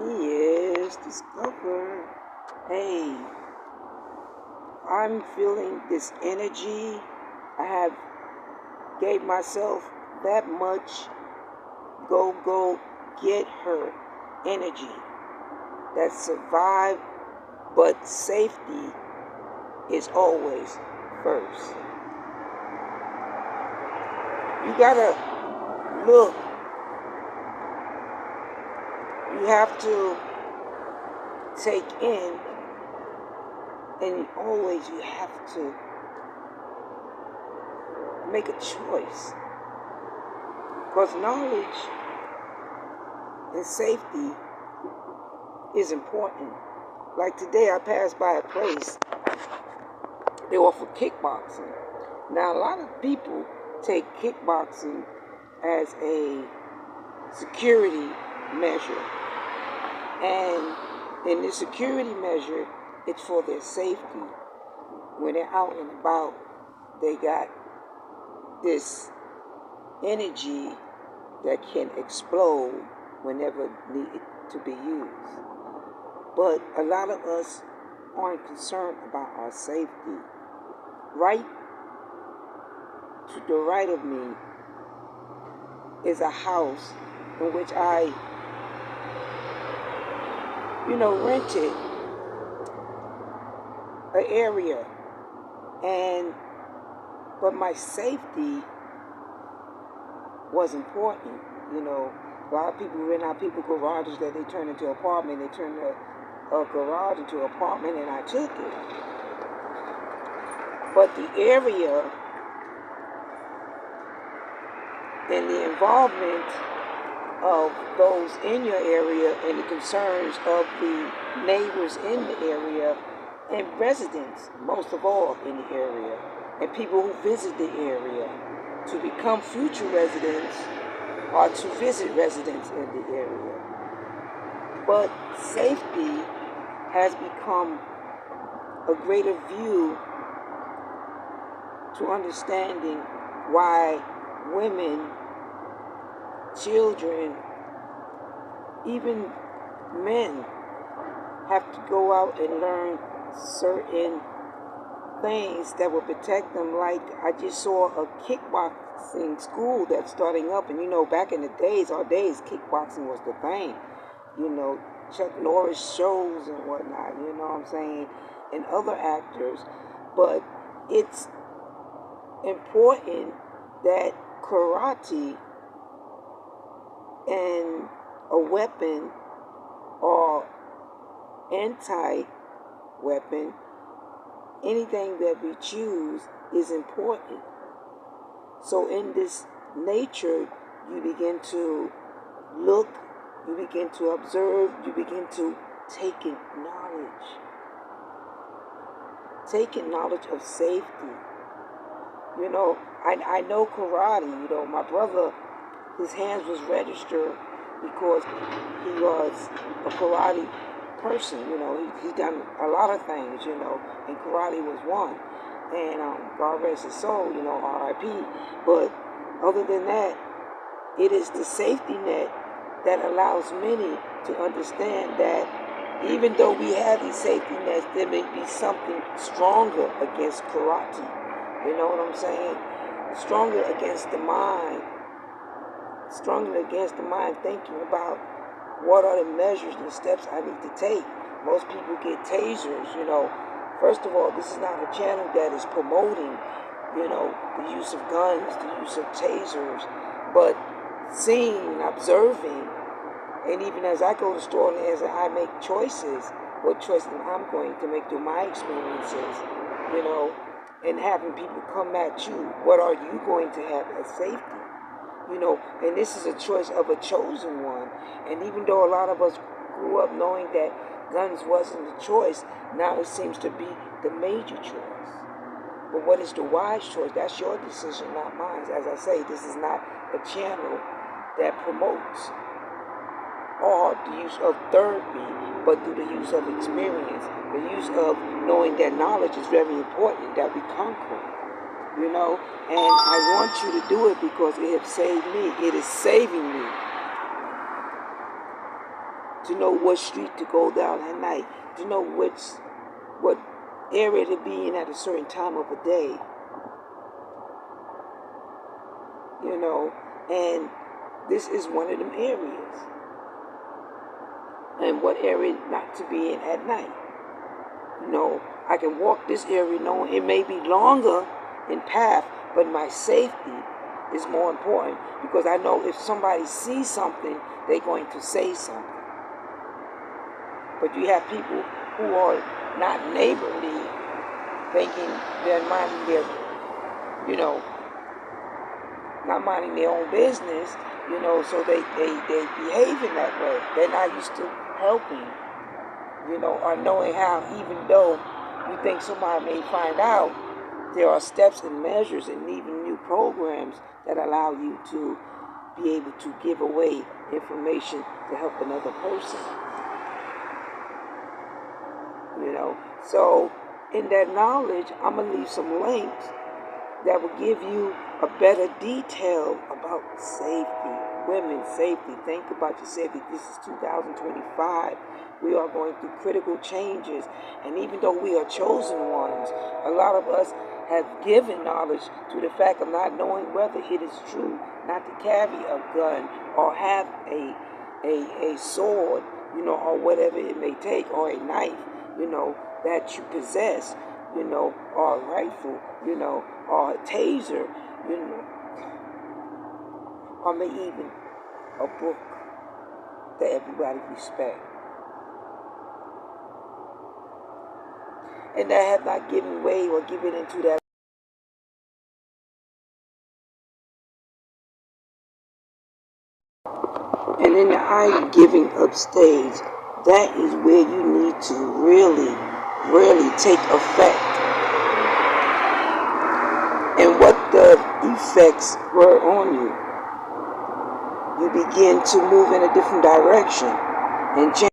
Yes, discover. Hey, I'm feeling this energy. I have gave myself that much go get her energy that survive, but safety is always first. You gotta look, you have to take in, and always you have to make a choice. Because knowledge and safety is important. Like today, I passed by a place, they offer kickboxing. Now, a lot of people take kickboxing as a security measure. And in the security measure, it's for their safety. When they're out and about, they got this energy that can explode whenever needed to be used. But a lot of us aren't concerned about our safety. Right to the right of me is a house in which I, rented an area, but my safety was important. A lot of people rent out people garages that they turn into apartment. They turn a garage into an apartment, and I took it. But the area and the involvement of those in your area and the concerns of the neighbors in the area and residents, most of all, in the area, and people who visit the area to become future residents or to visit residents in the area. But safety has become a greater view to understanding why women, children, even men have to go out and learn certain things that will protect them. Like I just saw a kickboxing school that's starting up, and back in the days, kickboxing was the thing. Chuck Norris shows and whatnot, you know what I'm saying, and other actors. But it's important that karate and a weapon or anti-weapon, anything that we choose is important. So in this nature, you begin to look, you begin to observe, you begin to take in knowledge of safety. I know karate. My brother, his hands was registered because he was a karate person. He done a lot of things, and karate was one. And God rest his soul, R.I.P. But other than that, it is the safety net that allows many to understand that even though we have these safety nets, there may be something stronger against karate. You know what I'm saying? Stronger against the mind. Thinking about what are the measures and steps I need to take. Most people get tasers, First of all, this is not a channel that is promoting, the use of guns, the use of tasers, but seeing, observing, and even as I go to the store and as I make choices, what choices I'm going to make through my experiences, and having people come at you, what are you going to have as safety? And this is a choice of a chosen one. And even though a lot of us grew up knowing that guns wasn't the choice, now it seems to be the major choice. But what is the wise choice? That's your decision, not mine. As I say, this is not a channel that promotes or the use of therapy, but through the use of experience, the use of knowing that knowledge is very important, that we conquer. And I want you to do it because it has saved me. It is saving me to know what street to go down at night, to know what area to be in at a certain time of the day, you know, and this is one of them areas. And what area not to be in at night. You know, I can walk this area knowing it may be longer in path, but my safety is more important, because I know if somebody sees something, they're going to say something. But you have people who are not neighborly, thinking they're minding their, you know, not minding their own business, you know, so they behave in that way. They're not used to helping, you know, or knowing how, even though you think somebody may find out, there are steps and measures and even new programs that allow you to be able to give away information to help another person. You know, so in that knowledge, I'm going to leave some links that will give you a better detail about safety, women's safety. Think about your safety. This is 2025. We are going through critical changes. And even though we are chosen ones, a lot of us have given knowledge to the fact of not knowing whether it is true not to carry a gun or have a sword, you know, or whatever it may take, or a knife, you know, that you possess, you know, or a rifle, you know, or a taser, you know, or maybe even a book that everybody respects. And that have not given way or given into that. And in the eye giving up stage, that is where you need to really, really take effect. And what the effects were on you, you begin to move in a different direction and change.